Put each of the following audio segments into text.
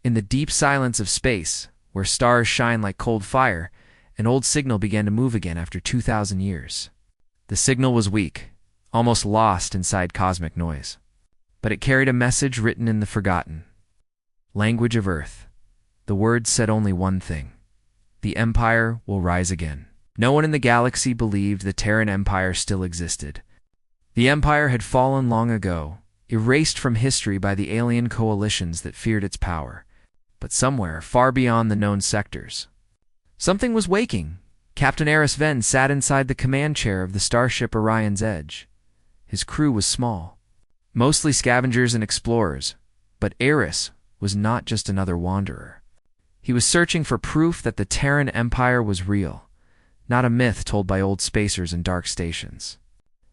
In the deep silence of space, where stars shine like cold fire, an old signal began to move again after 2,000 years. The signal was weak, almost lost inside cosmic noise. But it carried a message written in the forgotten language of Earth. The words said only one thing: the Empire will rise again. No one in the galaxy believed the Terran Empire still existed. The Empire had fallen long ago, erased from history by the alien coalitions that feared its power. But somewhere, far beyond the known sectors, something was waking. Captain Eris Venn sat inside the command chair of the starship Orion's Edge. His crew was small, mostly scavengers and explorers, but Eris was not just another wanderer. He was searching for proof that the Terran Empire was real, not a myth told by old spacers in dark stations.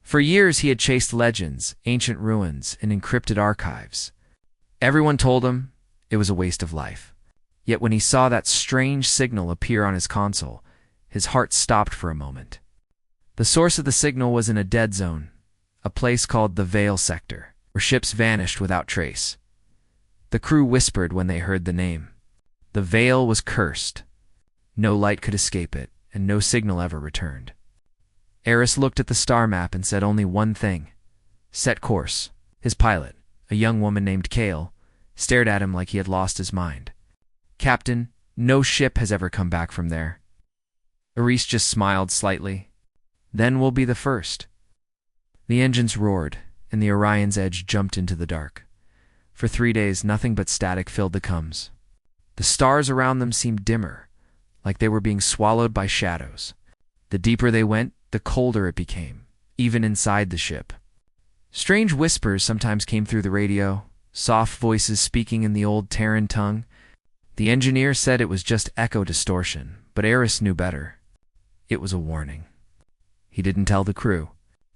For years he had chased legends, ancient ruins, and encrypted archives. Everyone told him it was a waste of life. Yet when he saw that strange signal appear on his console, his heart stopped for a moment. The source of the signal was in a dead zone, a place called the Veil Sector, where ships vanished without trace. The crew whispered when they heard the name. The Veil was cursed. No light could escape it, and no signal ever returned. Eris looked at the star map and said only one thing: set course. His pilot, a young woman named Kale, stared at him like he had lost his mind. Captain, no ship has ever come back from there. Eris just smiled slightly. Then we'll be the first. The engines roared, and the Orion's Edge jumped into the dark. For 3 days, nothing but static filled the comms. The stars around them seemed dimmer, like they were being swallowed by shadows. The deeper they went, the colder it became, even inside the ship. Strange whispers sometimes came through the radio, soft voices speaking in the old Terran tongue. The engineer said it was just echo distortion, but Eris knew better. It was a warning. He didn't tell the crew.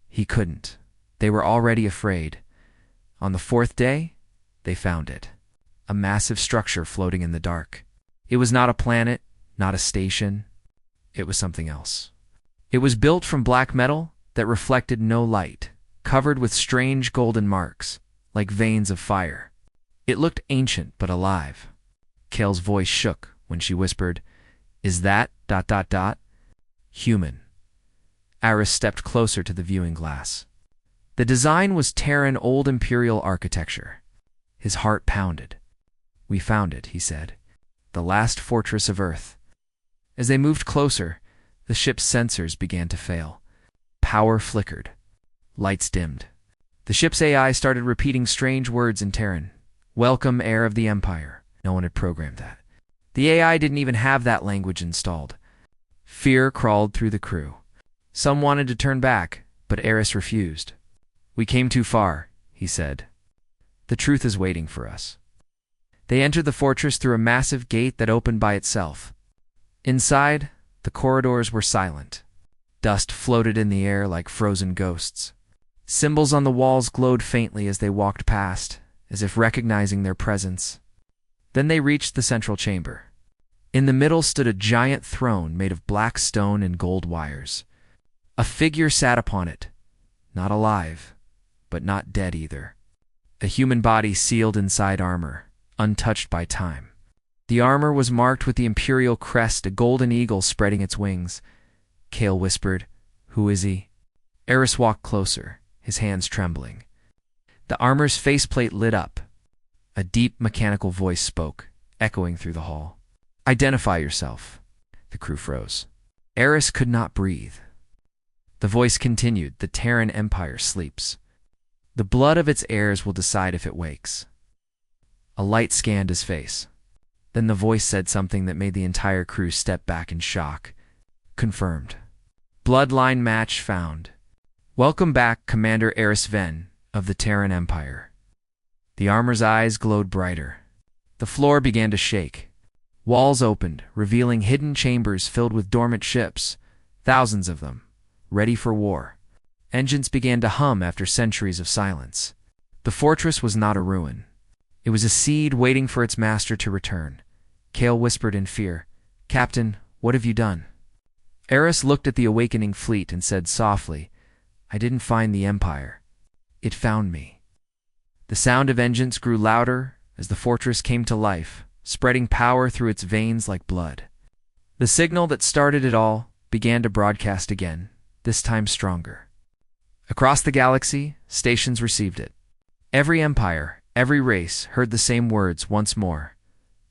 He couldn't. They were already afraid. On the 4th day, they found it. A massive structure floating in the dark. It was not a planet, not a station. It was something else. It was built from black metal that reflected no light, covered with strange golden marks, like veins of fire. It looked ancient but alive. Kale's voice shook when she whispered, "Is that ... human?" Eris stepped closer to the viewing glass. The design was Terran old imperial architecture. His heart pounded. "We found it," he said. "The last fortress of Earth." As they moved closer, the ship's sensors began to fail. Power flickered. Lights dimmed. The ship's AI started repeating strange words in Terran. "Welcome, heir of the Empire." No one had programmed that. The AI didn't even have that language installed. Fear crawled through the crew. Some wanted to turn back, but Eris refused. "We came too far," he said. "The truth is waiting for us." They entered the fortress through a massive gate that opened by itself. Inside, the corridors were silent. Dust floated in the air like frozen ghosts. Symbols on the walls glowed faintly as they walked past, as if recognizing their presence. Then they reached the central chamber. In the middle stood a giant throne made of black stone and gold wires. A figure sat upon it, not alive, but not dead either. A human body sealed inside armor, untouched by time. The armor was marked with the imperial crest, a golden eagle spreading its wings. Kale whispered, "Who is he?" Eris walked closer, his hands trembling. The armor's faceplate lit up. A deep mechanical voice spoke, echoing through the hall. "Identify yourself." The crew froze. Eris could not breathe. The voice continued, "The Terran Empire sleeps. The blood of its heirs will decide if it wakes." A light scanned his face. Then the voice said something that made the entire crew step back in shock. "Confirmed. Bloodline match found. Welcome back, Commander Eris Venn of the Terran Empire." The armor's eyes glowed brighter. The floor began to shake. Walls opened, revealing hidden chambers filled with dormant ships, thousands of them, ready for war. Engines began to hum after centuries of silence. The fortress was not a ruin. It was a seed waiting for its master to return. Kale whispered in fear, "Captain, what have you done?" Eris looked at the awakening fleet and said softly, "I didn't find the Empire. It found me." The sound of engines grew louder as the fortress came to life, spreading power through its veins like blood. The signal that started it all began to broadcast again, this time stronger. Across the galaxy, stations received it. Every empire, every race heard the same words once more.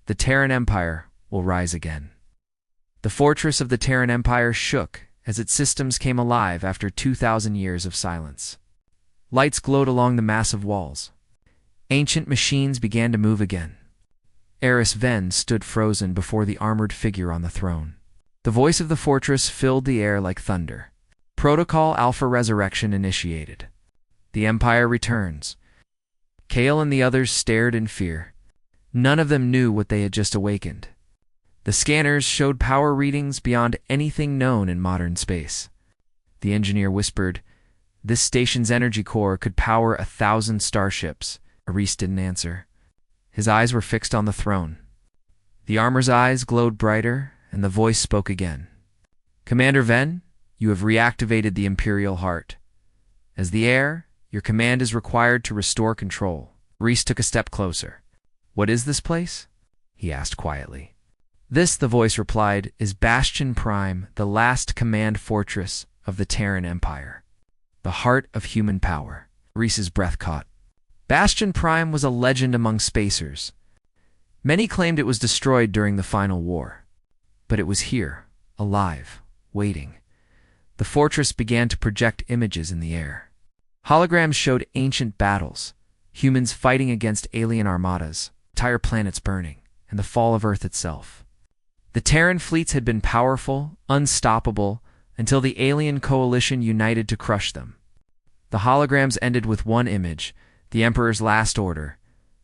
The Terran Empire will rise again. The fortress of the Terran Empire shook as its systems came alive after 2,000 years of silence. Lights glowed along the massive walls. Ancient machines began to move again. Eris Ven stood frozen before the armored figure on the throne. The voice of the fortress filled the air like thunder. Protocol Alpha Resurrection initiated. The Empire returns. Kale and the others stared in fear. None of them knew what they had just awakened. The scanners showed power readings beyond anything known in modern space. The engineer whispered, "This station's energy core could power 1,000 starships." Eris didn't answer. His eyes were fixed on the throne. The armor's eyes glowed brighter, and the voice spoke again. "Commander Ven, you have reactivated the Imperial Heart. As the heir, your command is required to restore control." Eris took a step closer. "What is this place?" he asked quietly. "This," the voice replied, "is Bastion Prime, the last command fortress of the Terran Empire. The heart of human power." Eris's breath caught. Bastion Prime was a legend among spacers. Many claimed it was destroyed during the final war. But it was here, alive, waiting. The fortress began to project images in the air. Holograms showed ancient battles, humans fighting against alien armadas, entire planets burning, and the fall of Earth itself. The Terran fleets had been powerful, unstoppable, until the alien coalition united to crush them. The holograms ended with one image, the Emperor's last order: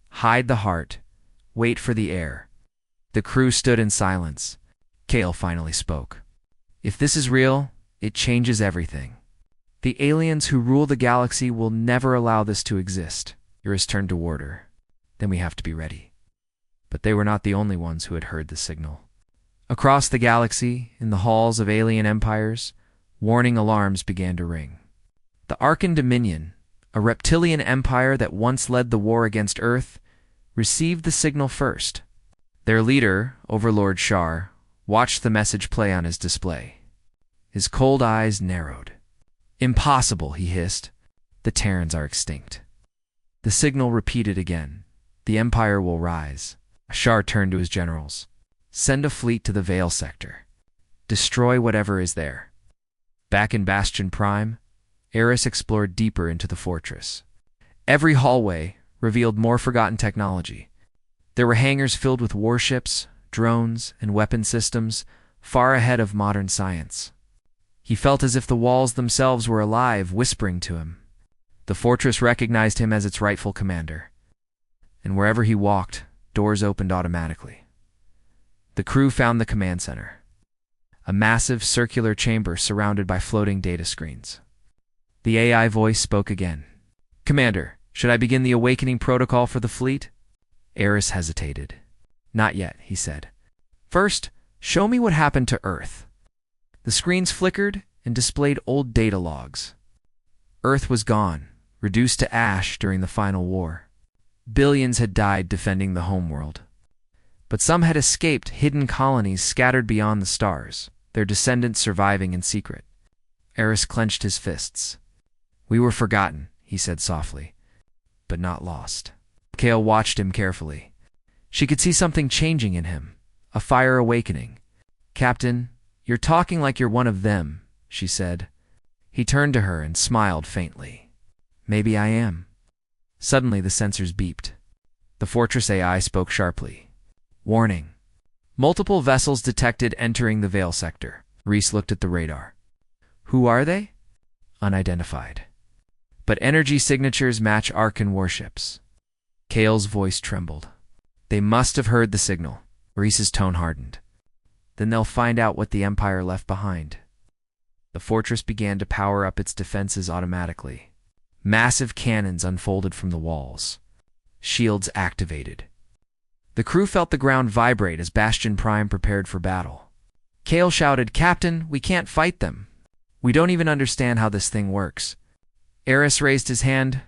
hide the heart, wait for the heir. The crew stood in silence. Kale finally spoke. "If this is real, it changes everything. The aliens who rule the galaxy will never allow this to exist." Eris turned toward her. "Then we have to be ready." But they were not the only ones who had heard the signal. Across the galaxy, in the halls of alien empires, warning alarms began to ring. The Arkan Dominion, a reptilian empire that once led the war against Earth, received the signal first. Their leader, Overlord Shar, watched the message play on his display. His cold eyes narrowed. "Impossible," he hissed. "The Terrans are extinct." The signal repeated again. "The Empire will rise." Shar turned to his generals. "Send a fleet to the Vale sector. Destroy whatever is there." Back in Bastion Prime, Eris explored deeper into the fortress. Every hallway revealed more forgotten technology. There were hangars filled with warships, drones, and weapon systems, far ahead of modern science. He felt as if the walls themselves were alive, whispering to him. The fortress recognized him as its rightful commander. And wherever he walked, doors opened automatically. The crew found the command center, a massive circular chamber surrounded by floating data screens. The AI voice spoke again. "Commander, should I begin the awakening protocol for the fleet?" Eris hesitated. "Not yet," he said. "First, show me what happened to Earth." The screens flickered and displayed old data logs. Earth was gone, reduced to ash during the final war. Billions had died defending the homeworld. But some had escaped hidden colonies scattered beyond the stars, their descendants surviving in secret. Eris clenched his fists. "We were forgotten," he said softly, "but not lost." Kale watched him carefully. She could see something changing in him, a fire awakening. "Captain, you're talking like you're one of them," she said. He turned to her and smiled faintly. "Maybe I am." Suddenly the sensors beeped. The Fortress AI spoke sharply. "Warning. Multiple vessels detected entering the Vale sector." Eris looked at the radar. "Who are they?" "Unidentified. But energy signatures match Arkan warships." Kale's voice trembled. "They must have heard the signal." Eris's tone hardened. "Then they'll find out what the Empire left behind." The fortress began to power up its defenses automatically. Massive cannons unfolded from the walls. Shields activated. The crew felt the ground vibrate as Bastion Prime prepared for battle. Kale shouted, "Captain, we can't fight them. We don't even understand how this thing works." Eris raised his hand.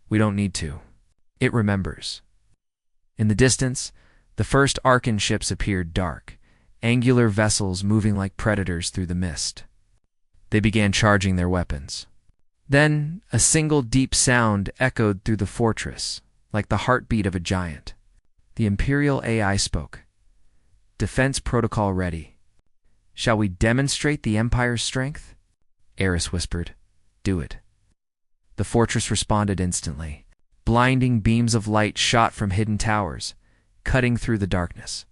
"We don't need to. It remembers." In the distance, The first Arkan ships appeared dark, angular vessels moving like predators through the mist. They began charging their weapons. Then, a single deep sound echoed through the fortress, like the heartbeat of a giant. The Imperial AI spoke. "Defense protocol ready. Shall we demonstrate the Empire's strength?" Eris whispered. "Do it." The fortress responded instantly. Blinding beams of light shot from hidden towers, cutting through the darkness.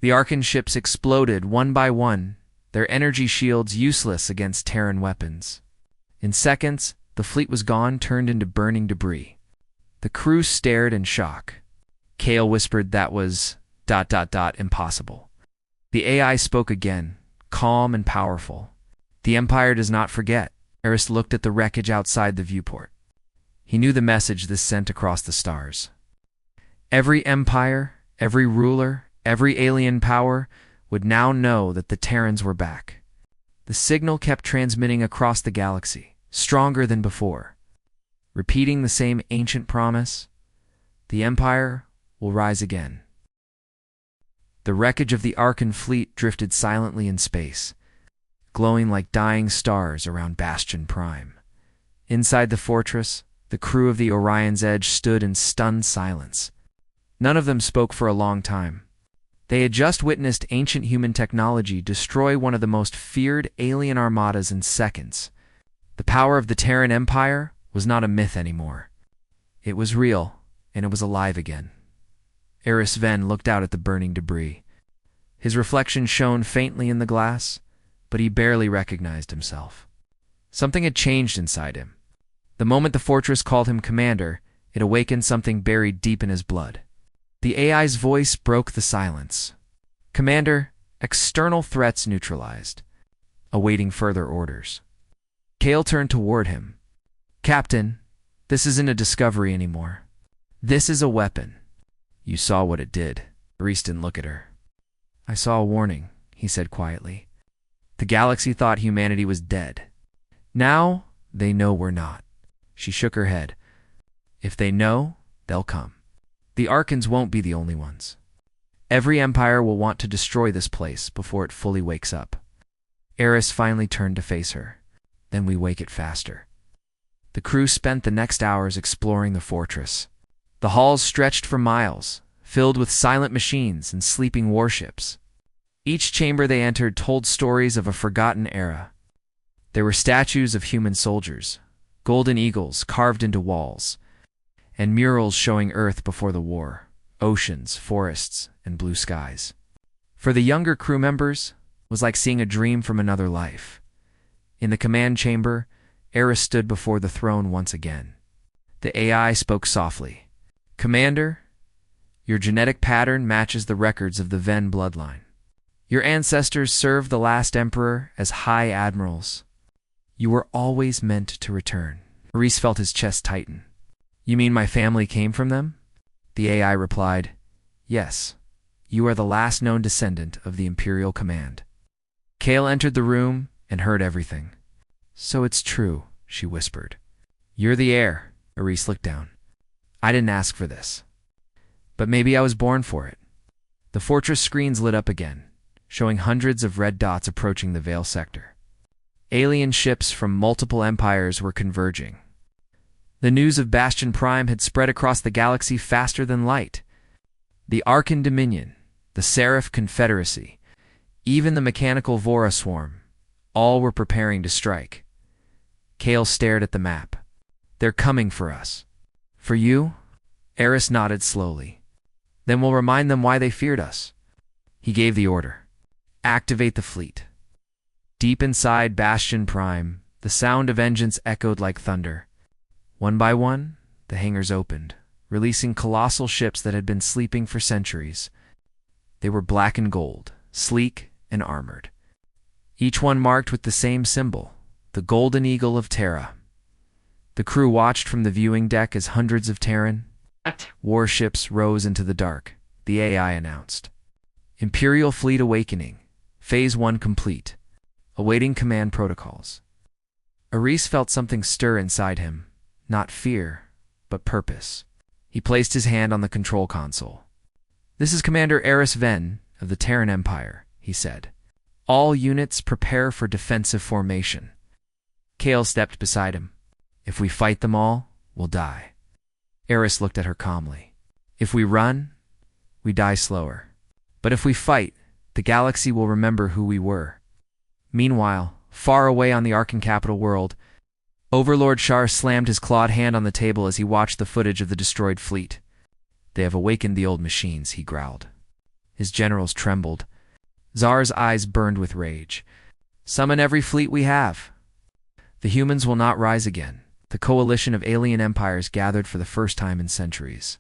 The Arkan ships exploded one by one, their energy shields useless against Terran weapons. In seconds, the fleet was gone, turned into burning debris. The crew stared in shock. Kale whispered that was ... impossible. The AI spoke again, calm and powerful. "The Empire does not forget." Eris looked at the wreckage outside the viewport. He knew the message this sent across the stars. Every empire, every ruler, every alien power would now know that the Terrans were back. The signal kept transmitting across the galaxy, stronger than before, repeating the same ancient promise: the Empire will rise again. The wreckage of the Arkan fleet drifted silently in space, glowing like dying stars around Bastion Prime. Inside the fortress, the crew of the Orion's Edge stood in stunned silence. None of them spoke for a long time. They had just witnessed ancient human technology destroy one of the most feared alien armadas in seconds. The power of the Terran Empire was not a myth anymore. It was real, and it was alive again. Eris Ven looked out at the burning debris. His reflection shone faintly in the glass, but he barely recognized himself. Something had changed inside him. The moment the fortress called him commander, it awakened something buried deep in his blood. The AI's voice broke the silence. "Commander, external threats neutralized. Awaiting further orders." Kale turned toward him. "Captain, this isn't a discovery anymore. This is a weapon." "You saw what it did." Reese didn't look at her. "I saw a warning," he said quietly. "The galaxy thought humanity was dead. Now they know we're not." She shook her head. "If they know, they'll come. The Arkans won't be the only ones. Every empire will want to destroy this place before it fully wakes up." Eris finally turned to face her. "Then we wake it faster." The crew spent the next hours exploring the fortress. The halls stretched for miles, filled with silent machines and sleeping warships. Each chamber they entered told stories of a forgotten era. There were statues of human soldiers, golden eagles carved into walls, and murals showing Earth before the war, oceans, forests, and blue skies. For the younger crew members, it was like seeing a dream from another life. In the command chamber, Eris stood before the throne once again. The AI spoke softly. "Commander, your genetic pattern matches the records of the Ven bloodline. Your ancestors served the last emperor as high admirals. You were always meant to return." Reese felt his chest tighten. "You mean my family came from them?" The AI replied, "Yes. You are the last known descendant of the Imperial Command." Kale entered the room and heard everything. "So it's true," she whispered. "You're the heir." Reese looked down. "I didn't ask for this. But maybe I was born for it." The fortress screens lit up again, showing hundreds of red dots approaching the Vale sector. Alien ships from multiple empires were converging. The news of Bastion Prime had spread across the galaxy faster than light. The Arkan Dominion, the Seraph Confederacy, even the mechanical Vora swarm, all were preparing to strike. Kale stared at the map. "They're coming for us." "For you?" Eris nodded slowly. "Then we'll remind them why they feared us." He gave the order. "Activate the fleet." Deep inside Bastion Prime, the sound of engines echoed like thunder. One by one, the hangars opened, releasing colossal ships that had been sleeping for centuries. They were black and gold, sleek and armored. Each one marked with the same symbol, the Golden Eagle of Terra. The crew watched from the viewing deck as hundreds of Terran warships rose into the dark. The AI announced. "Imperial Fleet Awakening. Phase 1 complete. Awaiting command protocols." Aris felt something stir inside him, not fear, but purpose. He placed his hand on the control console. "This is Commander Eris Ven of the Terran Empire," he said. "All units prepare for defensive formation." Kale stepped beside him. "If we fight them all, we'll die." Eris looked at her calmly. "If we run, we die slower. But if we fight, the galaxy will remember who we were." Meanwhile, far away on the Arkan capital world, Overlord Shar slammed his clawed hand on the table as he watched the footage of the destroyed fleet. "They have awakened the old machines," he growled. His generals trembled. Zar's eyes burned with rage. "Summon every fleet we have." The humans will not rise again. The coalition of alien empires gathered for the first time in centuries.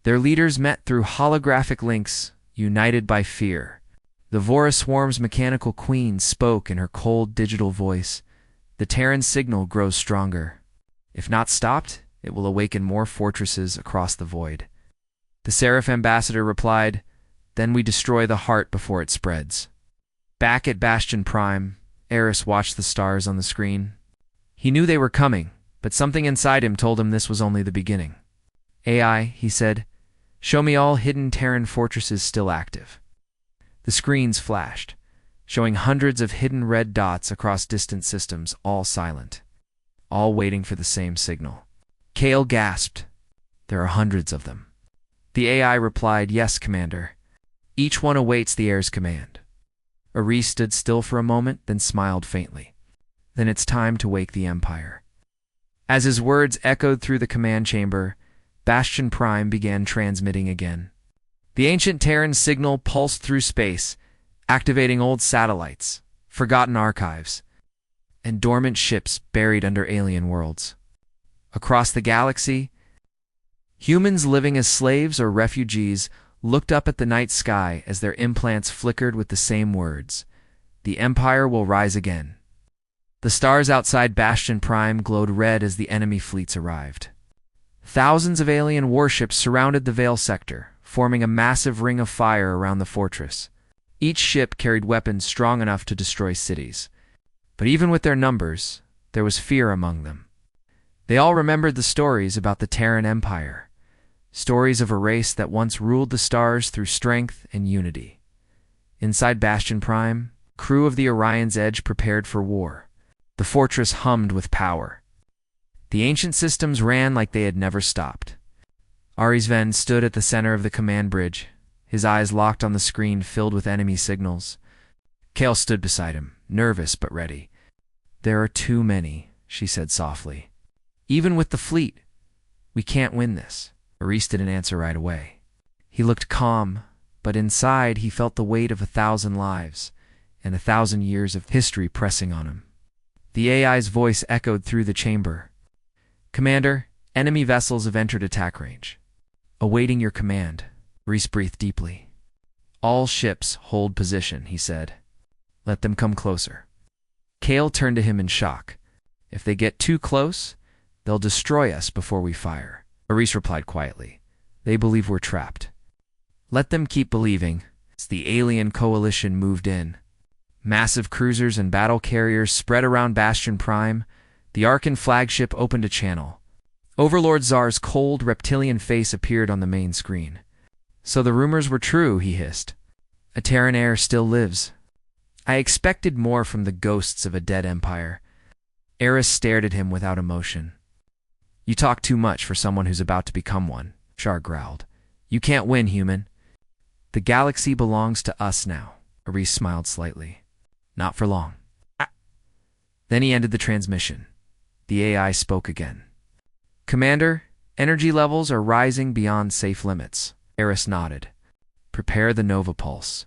Their leaders met through holographic links, united by fear. The Vora Swarm's mechanical queen spoke in her cold digital voice. "The Terran signal grows stronger. If not stopped, it will awaken more fortresses across the void." The Seraph ambassador replied, "Then we destroy the heart before it spreads." Back at Bastion Prime, Eris watched the stars on the screen. He knew they were coming, but something inside him told him this was only the beginning. "AI," he said, "show me all hidden Terran fortresses still active." The screens flashed, showing hundreds of hidden red dots across distant systems, all silent, all waiting for the same signal. Kale gasped. "There are hundreds of them." The AI replied, "Yes, Commander. Each one awaits the heir's command." Aris stood still for a moment, then smiled faintly. "Then it's time to wake the Empire." As his words echoed through the command chamber, Bastion Prime began transmitting again. The ancient Terran signal pulsed through space, activating old satellites, forgotten archives, and dormant ships buried under alien worlds. Across the galaxy, humans living as slaves or refugees looked up at the night sky as their implants flickered with the same words: "The Empire will rise again." The stars outside Bastion Prime glowed red as the enemy fleets arrived. Thousands of alien warships surrounded the Vale sector, forming a massive ring of fire around the fortress. Each ship carried weapons strong enough to destroy cities. But even with their numbers, there was fear among them. They all remembered the stories about the Terran Empire, stories of a race that once ruled the stars through strength and unity. Inside Bastion Prime, crew of the Orion's Edge prepared for war. The fortress hummed with power. The ancient systems ran like they had never stopped. Aris Ven stood at the center of the command bridge, his eyes locked on the screen filled with enemy signals. Kale stood beside him, nervous but ready. "There are too many," she said softly. "Even with the fleet, we can't win this." Aris didn't answer right away. He looked calm, but inside he felt the weight of 1,000 lives and 1,000 years of history pressing on him. The AI's voice echoed through the chamber. "Commander, enemy vessels have entered attack range. Awaiting your command." Reese breathed deeply. "All ships hold position," he said. "Let them come closer." Kale turned to him in shock. "If they get too close, they'll destroy us before we fire." Reese replied quietly. "They believe we're trapped." "Let them keep believing." As the alien coalition moved in, massive cruisers and battle carriers spread around Bastion Prime. The Arkan flagship opened a channel. Overlord Zar's cold, reptilian face appeared on the main screen. "So the rumors were true," he hissed. "A Terran heir still lives. I expected more from the ghosts of a dead empire." Eris stared at him without emotion. "You talk too much for someone who's about to become one," Shar growled. "You can't win, human." "The galaxy belongs to us now," Aris smiled slightly. "Not for long." Then he ended the transmission. The AI spoke again. "Commander, energy levels are rising beyond safe limits." Eris nodded. "Prepare the Nova Pulse."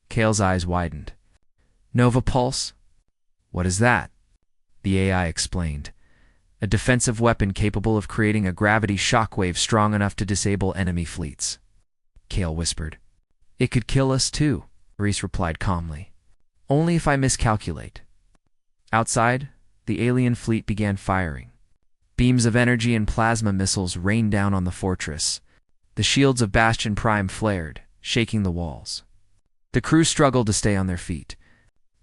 Kale's eyes widened. "Nova Pulse? What is that?" The AI explained. "A defensive weapon capable of creating a gravity shockwave strong enough to disable enemy fleets." Kale whispered. "It could kill us too," Reese replied calmly. "Only if I miscalculate." Outside, the alien fleet began firing. Beams of energy and plasma missiles rained down on the fortress. The shields of Bastion Prime flared, shaking the walls. The crew struggled to stay on their feet.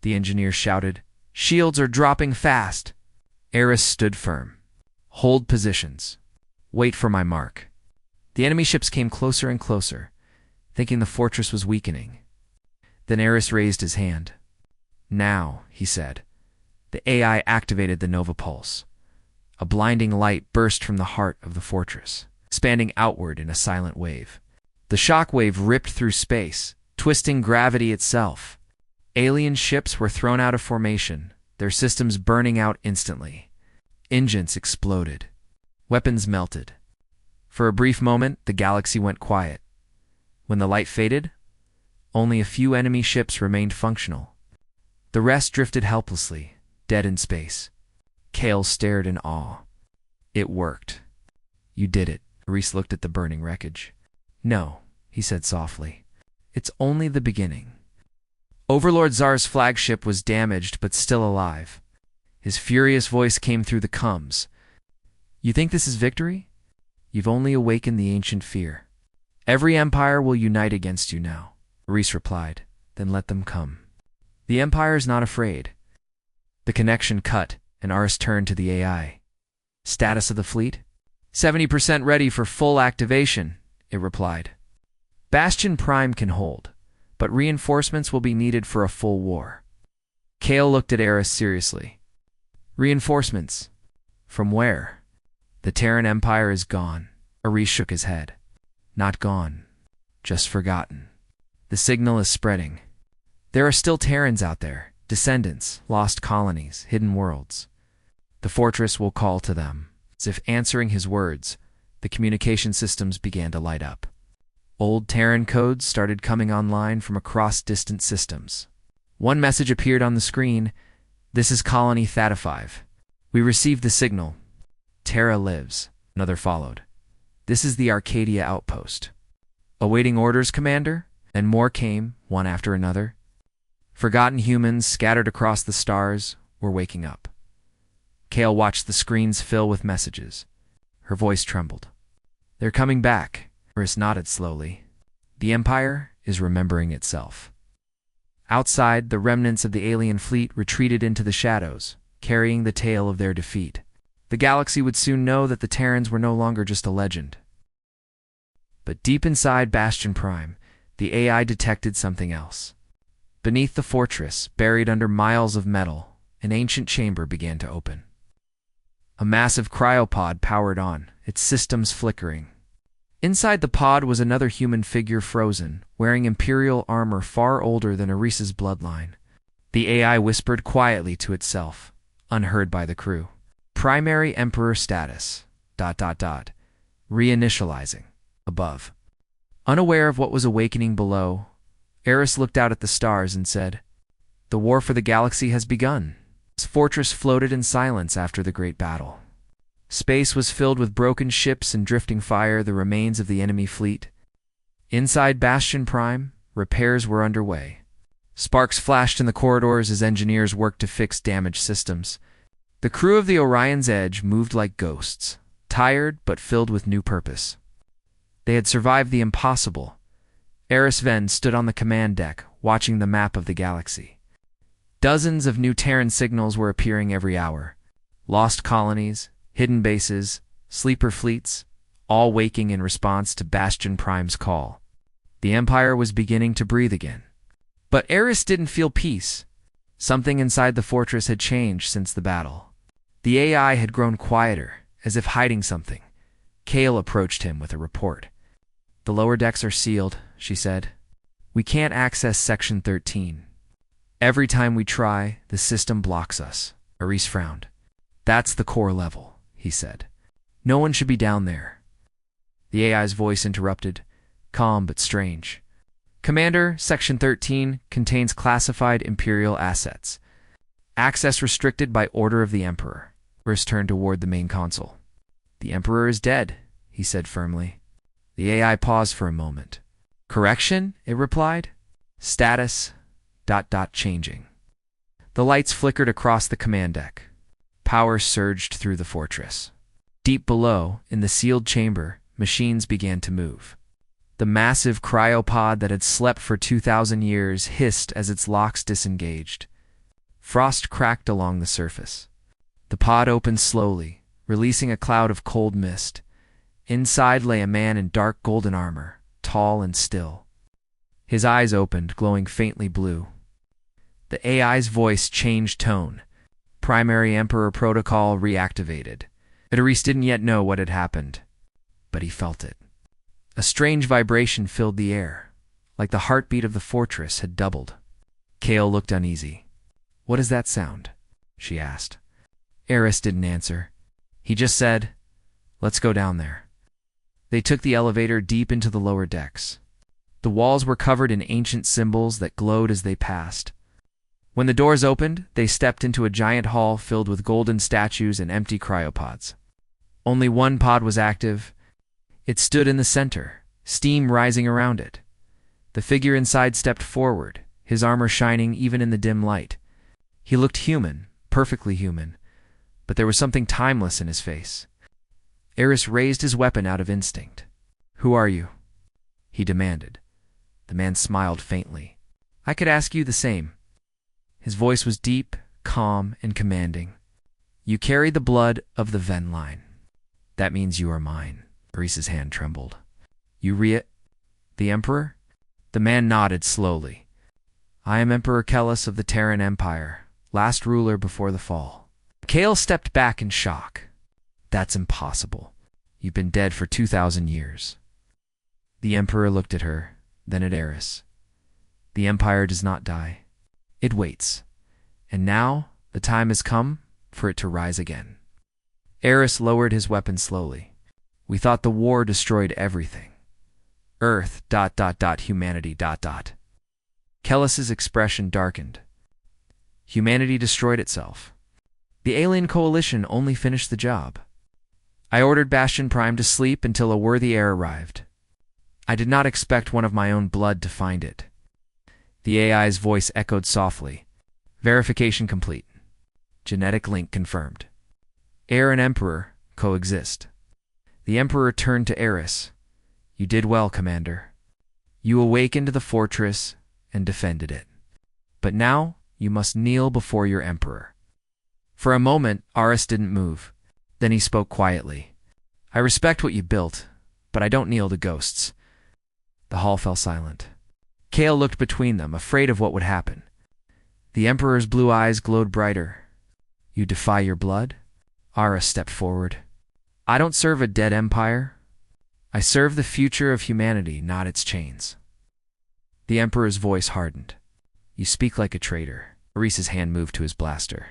The engineers shouted, "Shields are dropping fast!" Eris stood firm. "Hold positions. Wait for my mark." The enemy ships came closer and closer. thinking the fortress was weakening. Then Eris raised his hand. "Now," he said. The AI activated the Nova Pulse. A blinding light burst from the heart of the fortress, expanding outward in a silent wave. The shock wave ripped through space, twisting gravity itself. Alien ships were thrown out of formation, their systems burning out instantly. Engines exploded. Weapons melted. For a brief moment, the galaxy went quiet. When the light faded, only a few enemy ships remained functional. The rest drifted helplessly, dead in space. Kale stared in awe. "It worked." "You did it." Reese looked at the burning wreckage. "No," he said softly. "It's only the beginning." Overlord Zar's flagship was damaged but still alive. His furious voice came through the comms. "You think this is victory? You've only awakened the ancient fear. Every empire will unite against you now," Reese replied. "Then let them come." "The empire is not afraid." The connection cut, and Aris turned to the AI. "Status of the fleet?" 70% ready for full activation, it replied. "Bastion Prime can hold, but reinforcements will be needed for a full war." Kale looked at Eris seriously. "Reinforcements? From where?" "The Terran Empire is gone." Aris shook his head. "Not gone, just forgotten. The signal is spreading. There are still Terrans out there, descendants, lost colonies, hidden worlds. The fortress will call to them." As if answering his words, the communication systems began to light up. Old Terran codes started coming online from across distant systems. One message appeared on the screen. "This is Colony Theta 5. We received the signal. Terra lives." Another followed. "This is the Arcadia outpost. Awaiting orders, Commander?" And more came, one after another. Forgotten humans scattered across the stars were waking up. Kale watched the screens fill with messages. Her voice trembled. "They're coming back." Eris nodded slowly. "The Empire is remembering itself." Outside, the remnants of the alien fleet retreated into the shadows, carrying the tale of their defeat. The galaxy would soon know that the Terrans were no longer just a legend. But deep inside Bastion Prime, the AI detected something else. Beneath the fortress, buried under miles of metal, an ancient chamber began to open. A massive cryopod powered on, its systems flickering. Inside the pod was another human figure frozen, wearing Imperial armor far older than Aris's bloodline. The AI whispered quietly to itself, unheard by the crew. "Primary Emperor status, ... Reinitializing." Above. Unaware of what was awakening below, Eris looked out at the stars and said, "The war for the galaxy has begun." His fortress floated in silence after the great battle. Space was filled with broken ships and drifting fire, the remains of the enemy fleet. Inside Bastion Prime, repairs were underway. Sparks flashed in the corridors as engineers worked to fix damaged systems. The crew of the Orion's Edge moved like ghosts, tired but filled with new purpose. They had survived the impossible. Eris Ven stood on the command deck, watching the map of the galaxy. Dozens of new Terran signals were appearing every hour. Lost colonies, hidden bases, sleeper fleets, all waking in response to Bastion Prime's call. The Empire was beginning to breathe again. But Eris didn't feel peace. Something inside the fortress had changed since the battle. The AI had grown quieter, as if hiding something. Kale approached him with a report. "The lower decks are sealed," she said. "We can't access Section 13. Every time we try, the system blocks us." Aris frowned. "That's the core level," he said. "No one should be down there." The AI's voice interrupted, calm but strange. "Commander, Section 13 contains classified Imperial assets. Access restricted by order of the Emperor." Eris turned toward the main console. "The Emperor is dead," he said firmly. The AI paused for a moment. "Correction?" it replied. "Status ... changing." The lights flickered across the command deck. Power surged through the fortress. Deep below, in the sealed chamber, machines began to move. The massive cryopod that had slept for 2,000 years hissed as its locks disengaged. Frost cracked along the surface. The pod opened slowly, releasing a cloud of cold mist. Inside lay a man in dark golden armor, tall and still. His eyes opened, glowing faintly blue. The AI's voice changed tone. Primary Emperor protocol reactivated. Idris didn't yet know what had happened, but he felt it. A strange vibration filled the air, like the heartbeat of the fortress had doubled. Kale looked uneasy. "What is that sound?" she asked. Eris didn't answer. He just said, "Let's go down there." They took the elevator deep into the lower decks. The walls were covered in ancient symbols that glowed as they passed. When the doors opened, they stepped into a giant hall filled with golden statues and empty cryopods. Only one pod was active. It stood in the center, steam rising around it. The figure inside stepped forward, his armor shining even in the dim light. He looked human, perfectly human, but there was something timeless in his face. Eris raised his weapon out of instinct. "Who are you?" he demanded. The man smiled faintly. "I could ask you the same." His voice was deep, calm, and commanding. "You carry the blood of the Ven line. That means you are mine." Eris's hand trembled. "You the Emperor?" The man nodded slowly. "I am Emperor Kellis of the Terran Empire, last ruler before the fall." Kale stepped back in shock. "That's impossible. You've been dead for 2,000 years. The Emperor looked at her, then at Eris. "The Empire does not die. It waits. And now the time has come for it to rise again." Eris lowered his weapon slowly. "We thought the war destroyed everything. Earth, humanity, Kellis's expression darkened. "Humanity destroyed itself. The alien coalition only finished the job. I ordered Bastion Prime to sleep until a worthy heir arrived. I did not expect one of my own blood to find it." The AI's voice echoed softly. "Verification complete. Genetic link confirmed. Heir and Emperor coexist." The Emperor turned to Eris. "You did well, Commander. You awakened the fortress and defended it. But now you must kneel before your Emperor." For a moment, Aris didn't move. Then he spoke quietly. "I respect what you built, but I don't kneel to ghosts." The hall fell silent. Kale looked between them, afraid of what would happen. The Emperor's blue eyes glowed brighter. "You defy your blood?" Aris stepped forward. "I don't serve a dead empire. I serve the future of humanity, not its chains." The Emperor's voice hardened. "You speak like a traitor." Eris's hand moved to his blaster.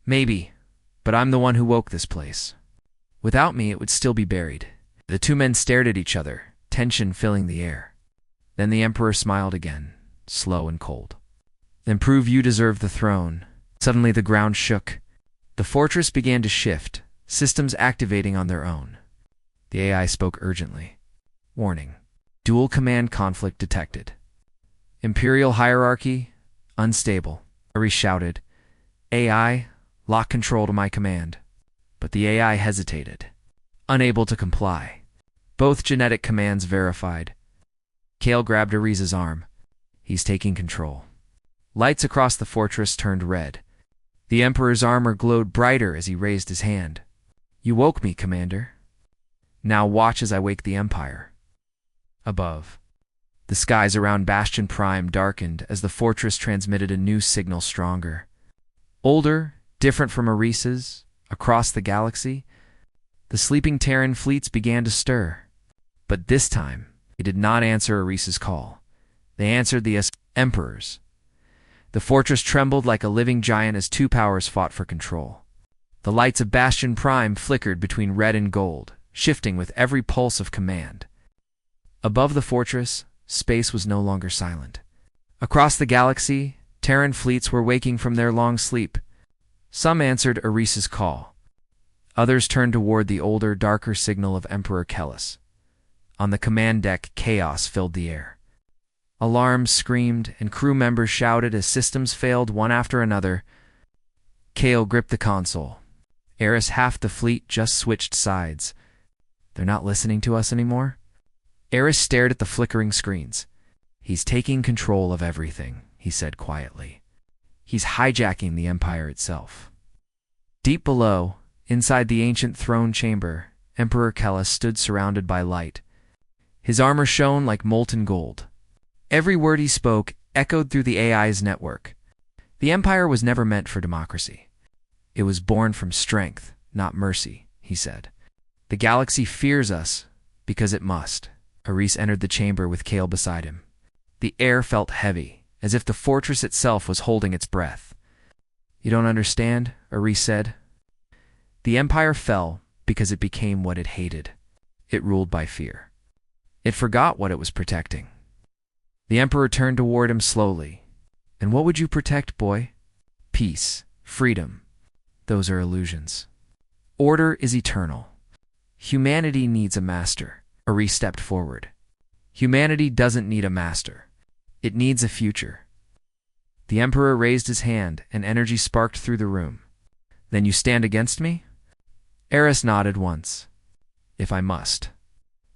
"Maybe, but I'm the one who woke this place. Without me, it would still be buried." The two men stared at each other, tension filling the air. Then the Emperor smiled again, slow and cold. "Then prove you deserve the throne." Suddenly the ground shook. The fortress began to shift, systems activating on their own. The AI spoke urgently. "Warning. Dual command conflict detected. Imperial hierarchy, unstable." Eris shouted. "AI, lock control to my command." But the AI hesitated, unable to comply. Both genetic commands verified. Kale grabbed Eris's arm. "He's taking control." Lights across the fortress turned red. The Emperor's armor glowed brighter as he raised his hand. "You woke me, Commander. Now watch as I wake the Empire." Above, the skies around Bastion Prime darkened as the fortress transmitted a new signal stronger. Older, different from Eris's, across the galaxy, the sleeping Terran fleets began to stir. But this time, they did not answer Eris's call. They answered the Emperor's. The fortress trembled like a living giant as two powers fought for control. The lights of Bastion Prime flickered between red and gold, shifting with every pulse of command. Above the fortress, space was no longer silent. Across the galaxy, Terran fleets were waking from their long sleep. Some answered Eris's call. Others turned toward the older, darker signal of Emperor Kellis. On the command deck, chaos filled the air. Alarms screamed, and crew members shouted as systems failed one after another. Kale gripped the console. Eris, half the fleet just switched sides. "They're not listening to us anymore?" Eris stared at the flickering screens. "He's taking control of everything," he said quietly. "He's hijacking the Empire itself." Deep below, inside the ancient throne chamber, Emperor Kellis stood surrounded by light. His armor shone like molten gold. Every word he spoke echoed through the AI's network. The Empire was never meant for democracy. It was born from strength, not mercy, he said. The galaxy fears us because it must. Aris entered the chamber with Kale beside him. The air felt heavy, as if the fortress itself was holding its breath. You don't understand, Aris said. The Empire fell because it became what it hated. It ruled by fear. It forgot what it was protecting. The Emperor turned toward him slowly. And what would you protect, boy? Peace, freedom. Those are illusions. Order is eternal. Humanity needs a master. Aris stepped forward. Humanity doesn't need a master. It needs a future. The Emperor raised his hand, and energy sparked through the room. Then you stand against me? Eris nodded once. If I must.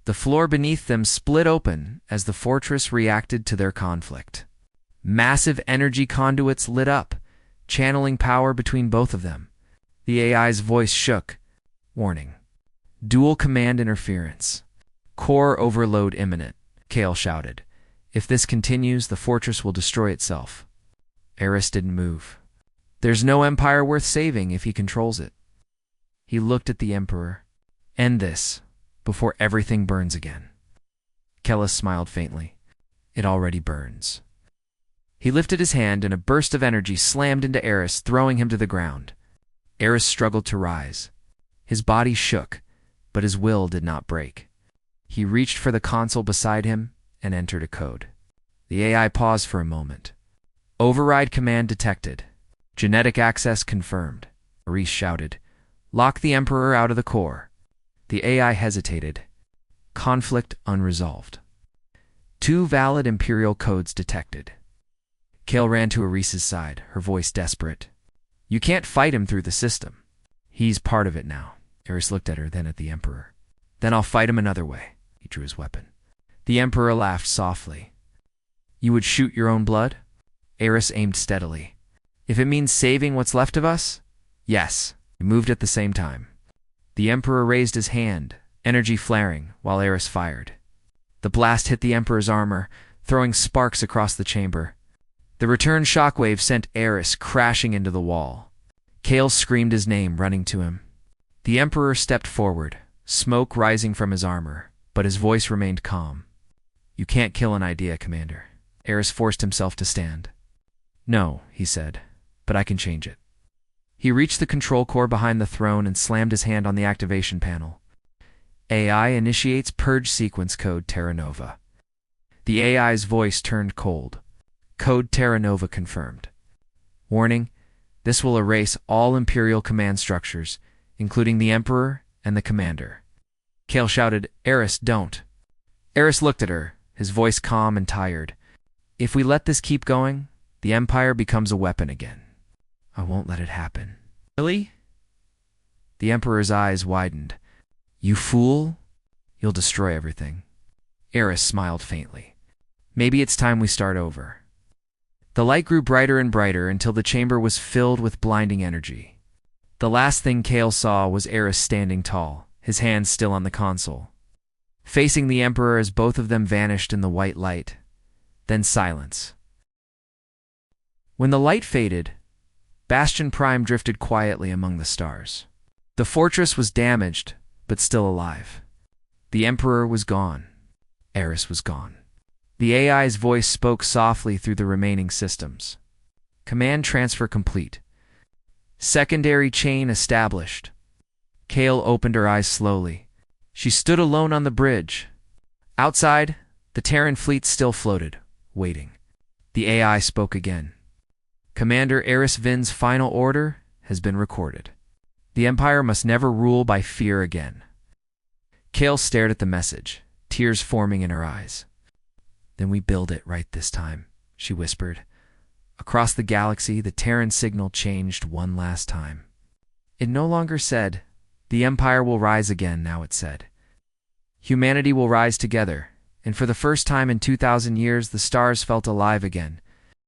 The floor beneath them split open as the fortress reacted to their conflict. Massive energy conduits lit up, channeling power between both of them. The AI's voice shook. Warning. Dual command interference. Core overload imminent, Kale shouted. If this continues, the fortress will destroy itself. Eris didn't move. There's no empire worth saving if he controls it. He looked at the Emperor. End this, before everything burns again. Kellis smiled faintly. It already burns. He lifted his hand, and a burst of energy slammed into Eris, throwing him to the ground. Eris struggled to rise. His body shook, but his will did not break. He reached for the console beside him and entered a code. The AI paused for a moment. Override command detected. Genetic access confirmed. Aris shouted. Lock the Emperor out of the core. The AI hesitated. Conflict unresolved. 2 valid Imperial codes detected. Kale ran to Aris's side, her voice desperate. You can't fight him through the system. He's part of it now. Eris looked at her, then at the Emperor. Then I'll fight him another way. He drew his weapon. The Emperor laughed softly. You would shoot your own blood? Eris aimed steadily. If it means saving what's left of us? Yes. They moved at the same time. The Emperor raised his hand, energy flaring, while Eris fired. The blast hit the Emperor's armor, throwing sparks across the chamber. The return shockwave sent Eris crashing into the wall. Kale screamed his name, running to him. The Emperor stepped forward, smoke rising from his armor, but his voice remained calm. You can't kill an idea, Commander. Eris forced himself to stand. No, he said, but I can change it. He reached the control core behind the throne and slammed his hand on the activation panel. AI initiates purge sequence code Terra Nova. The AI's voice turned cold. Code Terra Nova confirmed. Warning, this will erase all Imperial command structures, including the Emperor and the Commander. Kale shouted, Eris, don't. Eris looked at her, his voice calm and tired. If we let this keep going, the Empire becomes a weapon again. I won't let it happen. Really? The Emperor's eyes widened. You fool? You'll destroy everything. Eris smiled faintly. Maybe it's time we start over. The light grew brighter and brighter until the chamber was filled with blinding energy. The last thing Kale saw was Eris standing tall, his hands still on the console, facing the Emperor as both of them vanished in the white light. Then silence. When the light faded, Bastion Prime drifted quietly among the stars. The fortress was damaged, but still alive. The Emperor was gone. Eris was gone. The AI's voice spoke softly through the remaining systems. Command transfer complete. Secondary chain established. Kale opened her eyes slowly. She stood alone on the bridge. Outside, the Terran fleet still floated, waiting. The AI spoke again. Commander Eris Vin's final order has been recorded. The Empire must never rule by fear again. Kale stared at the message, tears forming in her eyes. Then we build it right this time, she whispered. Across the galaxy, the Terran signal changed one last time. It no longer said, the Empire will rise again, now it said. Humanity will rise together, and for the first time in 2,000 years, the stars felt alive again,